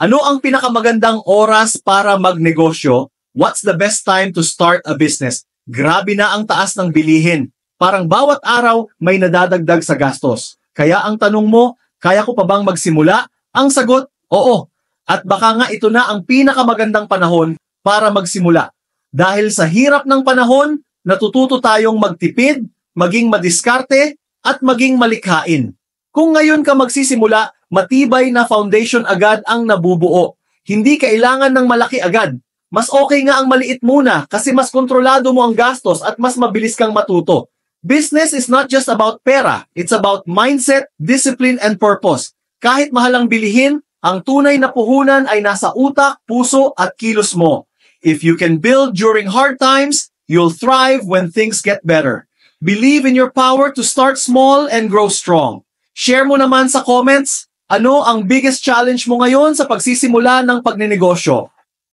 Ano ang pinakamagandang oras para magnegosyo? What's the best time to start a business? Grabe na ang taas ng bilihin. Parang bawat araw may nadadagdag sa gastos. Kaya ang tanong mo, kaya ko pa bang magsimula? Ang sagot, oo. At baka nga ito na ang pinakamagandang panahon para magsimula. Dahil sa hirap ng panahon, natututo tayong magtipid, maging madiskarte, at maging malikhain. Kung ngayon ka magsisimula, matibay na foundation agad ang nabubuo. Hindi kailangan ng malaki agad. Mas okay nga ang maliit muna kasi mas kontrolado mo ang gastos at mas mabilis kang matuto. Business is not just about pera. It's about mindset, discipline, and purpose. Kahit mahalang bilihin, ang tunay na puhunan ay nasa utak, puso, at kilos mo. If you can build during hard times, you'll thrive when things get better. Believe in your power to start small and grow strong. Share mo naman sa comments, ano ang biggest challenge mo ngayon sa pagsisimula ng pagnenegosyo?